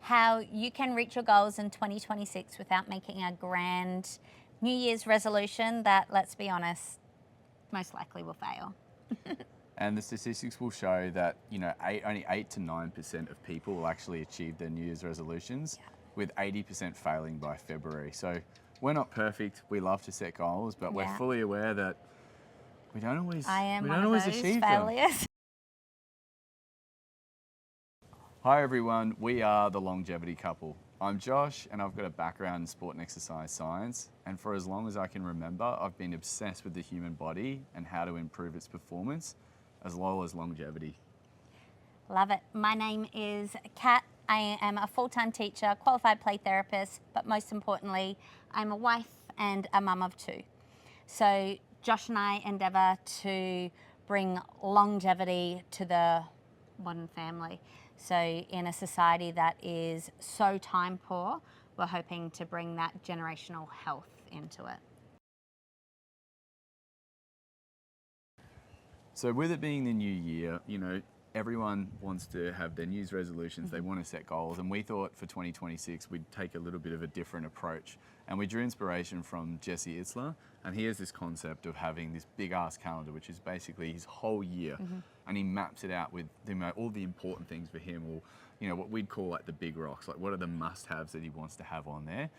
how you can reach your goals in 2026 without making a grand New Year's resolution that, let's be honest, most likely will fail. And the statistics will show that, only 8 to 9% of people will actually achieve their New Year's resolutions, with 80% failing by February. So we're not perfect. We love to set goals, but we're fully aware that we don't always achieve failures. them. Hi everyone, we are the Longevity Couple. I'm Josh and I've got a background in sport and exercise science, and for as long as I can remember, I've been obsessed with the human body and how to improve its performance, as well as longevity. Love it. My name is Kat. I am a full-time teacher, qualified play therapist, but most importantly, I'm a wife and a mum of two. So Josh and I endeavour to bring longevity to the modern family. So in a society that is so time poor, we're hoping to bring that generational health into it. So with it being the new year, everyone wants to have their New Year's resolutions, they want to set goals, and we thought for 2026 we'd take a little bit of a different approach. And we drew inspiration from Jesse Itzler, and he has this concept of having this big ass calendar, which is basically his whole year, and he maps it out with all the important things for him, or what we'd call like the big rocks, like what are the must-haves that he wants to have on there.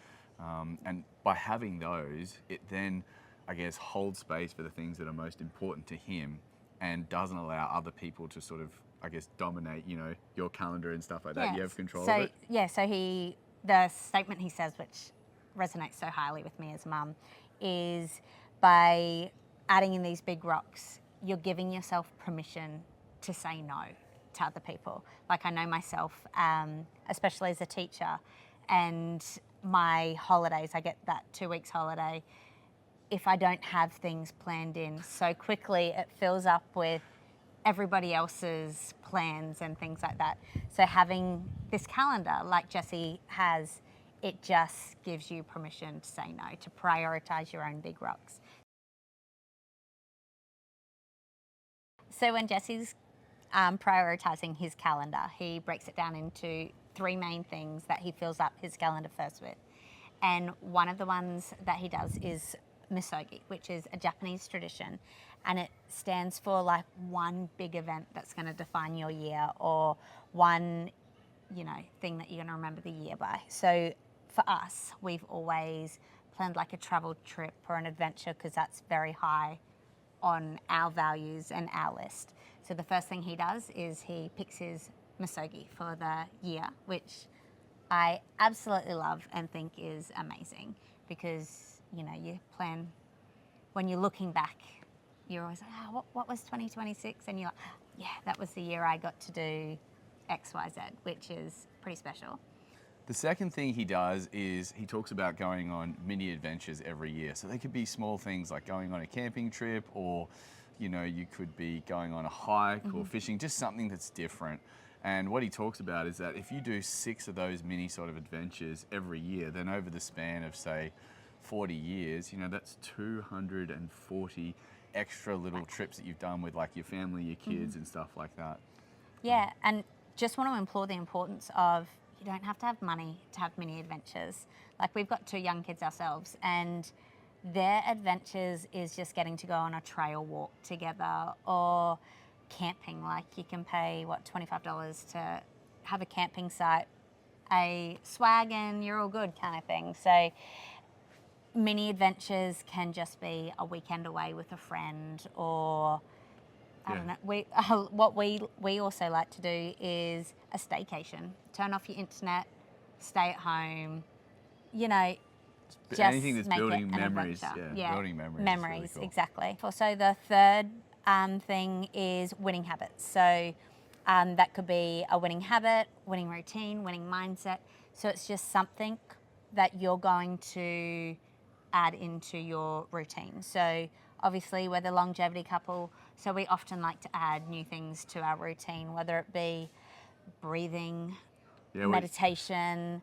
And by having those, it then, I guess, holds space for the things that are most important to him, and doesn't allow other people to sort of, I guess, dominate, your calendar and stuff like that. You have control of it. Yeah, so the statement he says, which resonates so highly with me as a mum, is by adding in these big rocks, you're giving yourself permission to say no to other people. Like, I know myself, especially as a teacher, and my holidays, I get that 2 weeks holiday. If I don't have things planned in so quickly, it fills up with everybody else's plans and things like that. So having this calendar like Jesse has, it just gives you permission to say no, to prioritize your own big rocks. So when Jesse's prioritizing his calendar, he breaks it down into 3 main things that he fills up his calendar first with. And one of the ones that he does is misogi, which is a Japanese tradition, and it stands for like one big event that's going to define your year, or one thing that you're going to remember the year by. So for us, we've always planned like a travel trip or an adventure, because that's very high on our values and our list. So the first thing he does is he picks his misogi for the year, which I absolutely love and think is amazing, because you plan, when you're looking back, you're always like, what was 2026? And you're like, yeah, that was the year I got to do X, Y, Z, which is pretty special. The second thing he does is he talks about going on mini adventures every year. So they could be small things like going on a camping trip, or, you could be going on a hike or fishing, just something that's different. And what he talks about is that if you do 6 of those mini sort of adventures every year, then over the span of, say, 40 years, that's 240 extra little trips that you've done with like your family, your kids and stuff like that. Yeah, and just want to implore the importance of, you don't have to have money to have mini adventures. Like, we've got 2 young kids ourselves, and their adventures is just getting to go on a trail walk together, or camping. Like, you can pay, $25 to have a camping site, a swag, and you're all good kind of thing. So mini adventures can just be a weekend away with a friend, or I don't know. What we also like to do is a staycation. Turn off your internet, stay at home. Just anything that's make building it an memories. adventure. Building memories. Memories, Is really cool. exactly. Also, the third thing is winning habits. So that could be a winning habit, winning routine, winning mindset. So it's just something that you're going to add into your routine. So obviously we're the longevity couple, so we often like to add new things to our routine, whether it be breathing, meditation.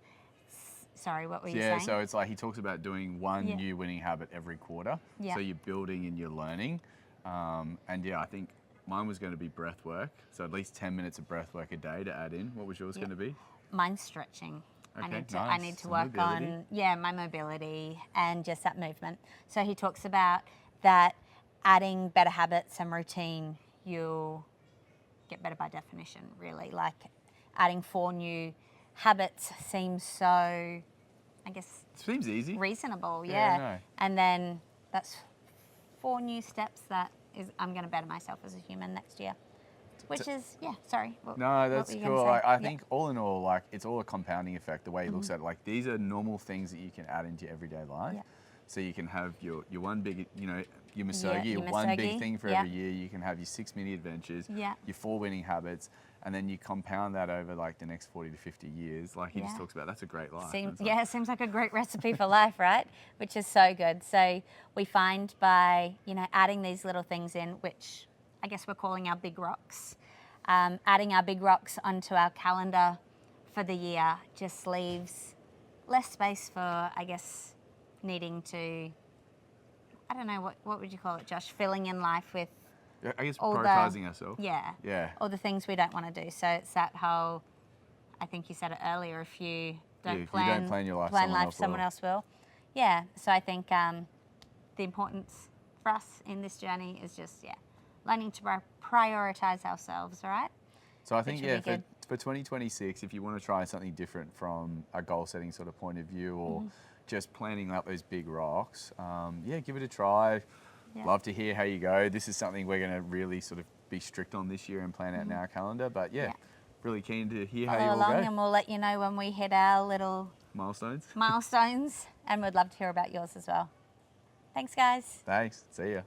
Sorry, what were you saying? Yeah, so it's like he talks about doing one new winning habit every quarter. So you're building and you're learning. And I think mine was going to be breath work. So at least 10 minutes of breath work a day to add in. What was yours going to be? mine's stretching. I Okay, need to nice. Some work mobility. on my mobility and just that movement. So he talks about that adding better habits and routine, you'll get better by definition, really. Like adding 4 new habits seems so, I guess, Seems easy. reasonable, Yeah, I yeah. know. And then that's 4 new steps that is I'm going to better myself as a human next year. Which is, yeah, sorry. No, that's what were you gonna cool. say? Like, I Yeah. think all in all, like it's all a compounding effect. The way he looks at it, like these are normal things that you can add into your everyday life. Yeah. So you can have your one big, your Musogi, your your one big Musogi, thing for yeah. every year. You can have your 6 mini adventures, Yeah. your 4 winning habits, and then you compound that over like the next 40 to 50 years. Like he just Yeah. talks about, that's a great life. And Seems, it's like, yeah, it seems like a great recipe for life, right? Which is so good. So we find by, adding these little things in, which I guess we're calling our big rocks, adding our big rocks onto our calendar for the year just leaves less space for, I guess, needing to, I don't know, what would you call it, Josh? Filling in life with I guess all prioritizing ourselves. yeah, Yeah. all the things we don't want to do. So it's that whole, I think you said it earlier, if you don't if you plan, don't plan your life, someone else will. Yeah, so I think the importance for us in this journey is just, learning to prioritize ourselves, all right? So I think, would be good. for 2026, if you want to try something different from a goal setting sort of point of view or just planning out those big rocks, give it a try. Yeah. Love to hear how you go. This is something we're going to really sort of be strict on this year and plan out in our calendar. But Yeah. really keen to hear how you Follow all along go. and we'll let you know when we hit our little Milestones. milestones, and we'd love to hear about yours as well. Thanks, guys. Thanks. See ya.